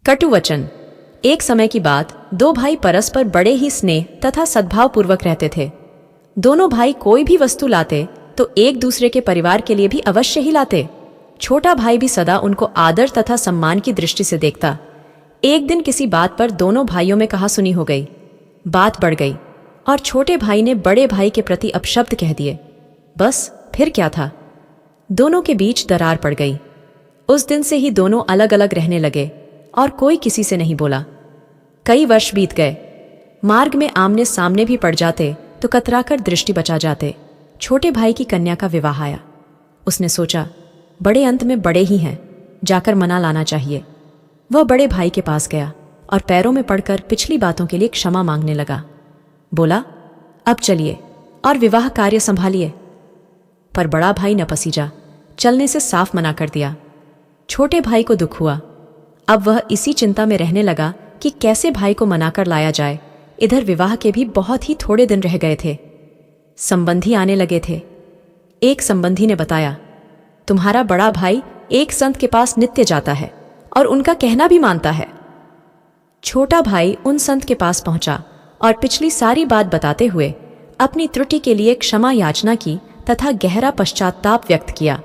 कटुवचन। एक समय की बात, दो भाई परस्पर बड़े ही स्नेह तथा सद्भावपूर्वक रहते थे। दोनों भाई कोई भी वस्तु लाते तो एक दूसरे के परिवार के लिए भी अवश्य ही लाते। छोटा भाई भी सदा उनको आदर तथा सम्मान की दृष्टि से देखता। एक दिन किसी बात पर दोनों भाइयों में कहासुनी हो गई। बात बढ़ गई और छोटे भाई ने बड़े भाई के प्रति अपशब्द कह दिए। बस फिर क्या था, दोनों के बीच दरार पड़ गई। उस दिन से ही दोनों अलग अलग रहने लगे और कोई किसी से नहीं बोला। कई वर्ष बीत गए। मार्ग में आमने सामने भी पड़ जाते तो कतराकर दृष्टि बचा जाते। छोटे भाई की कन्या का विवाह आया। उसने सोचा, बड़े अंत में बड़े ही हैं, जाकर मना लाना चाहिए। वह बड़े भाई के पास गया और पैरों में पड़कर पिछली बातों के लिए क्षमा मांगने लगा। बोला, अब चलिए और विवाह कार्य संभालिए। पर बड़ा भाई न पसीजा, चलने से साफ मना कर दिया। छोटे भाई को दुख हुआ। अब वह इसी चिंता में रहने लगा कि कैसे भाई को मनाकर लाया जाए। इधर विवाह के भी बहुत ही थोड़े दिन रह गए थे। संबंधी आने लगे थे। एक संबंधी ने बताया, तुम्हारा बड़ा भाई एक संत के पास नित्य जाता है और उनका कहना भी मानता है। छोटा भाई उन संत के पास पहुंचा और पिछली सारी बात बताते हुए अपनी त्रुटि के लिए क्षमा याचना की तथा गहरा पश्चाताप व्यक्त किया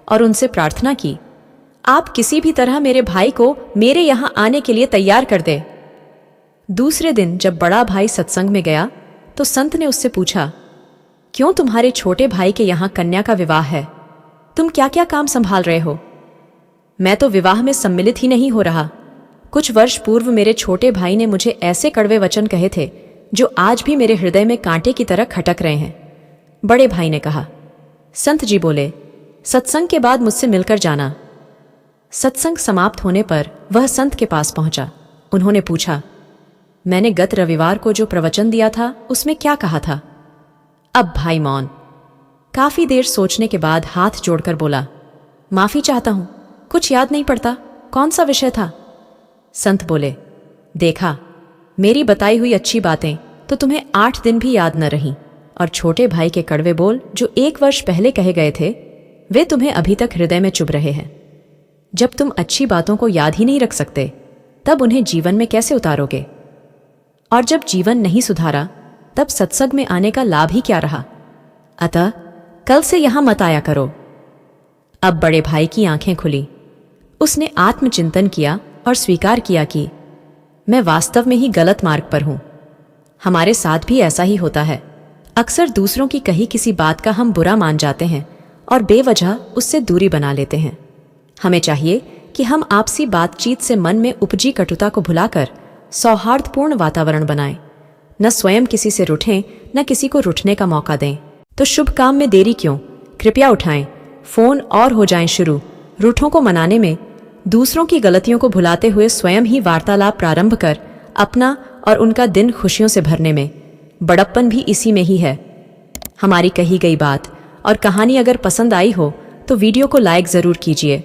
और उनसे प्रार्थना की, आप किसी भी तरह मेरे भाई को मेरे यहां आने के लिए तैयार कर दे। दूसरे दिन जब बड़ा भाई सत्संग में गया तो संत ने उससे पूछा, क्यों तुम्हारे छोटे भाई के यहां कन्या का विवाह है? तुम क्या क्या काम संभाल रहे हो? मैं तो विवाह में सम्मिलित ही नहीं हो रहा। कुछ वर्ष पूर्व मेरे छोटे भाई ने मुझे ऐसे कड़वे वचन कहे थे जो आज भी मेरे हृदय में कांटे की तरह खटक रहे हैं। बड़े भाई ने कहा। संत जी बोले, सत्संग के बाद मुझसे मिलकर जाना। सत्संग समाप्त होने पर वह संत के पास पहुंचा। उन्होंने पूछा, मैंने गत रविवार को जो प्रवचन दिया था उसमें क्या कहा था? अब भाई मौन। काफी देर सोचने के बाद हाथ जोड़कर बोला, माफी चाहता हूं, कुछ याद नहीं पड़ता। कौन सा विषय था? संत बोले, देखा, मेरी बताई हुई अच्छी बातें तो तुम्हें 8 दिन भी याद न रहीं और छोटे भाई के कड़वे बोल जो 1 वर्ष पहले कहे गए थे वे तुम्हें अभी तक हृदय में चुभ रहे हैं। जब तुम अच्छी बातों को याद ही नहीं रख सकते तब उन्हें जीवन में कैसे उतारोगे? और जब जीवन नहीं सुधारा तब सत्संग में आने का लाभ ही क्या रहा? अतः कल से यहां मत आया करो। अब बड़े भाई की आंखें खुली। उसने आत्मचिंतन किया और स्वीकार किया कि मैं वास्तव में ही गलत मार्ग पर हूं। हमारे साथ भी ऐसा ही होता है। अक्सर दूसरों की कही किसी बात का हम बुरा मान जाते हैं और बेवजह उससे दूरी बना लेते हैं। हमें चाहिए कि हम आपसी बातचीत से मन में उपजी कटुता को भुलाकर सौहार्दपूर्ण वातावरण बनाएं। न स्वयं किसी से रूठें, न किसी को रूठने का मौका दें। तो शुभ काम में देरी क्यों? कृपया उठाएं फोन और हो जाएं शुरू। रूठों को मनाने में, दूसरों की गलतियों को भुलाते हुए स्वयं ही वार्तालाप प्रारंभ कर अपना और उनका दिन खुशियों से भरने में। बड़प्पन भी इसी में ही है। हमारी कही गई बात और कहानी अगर पसंद आई हो तो वीडियो को लाइक जरूर कीजिए।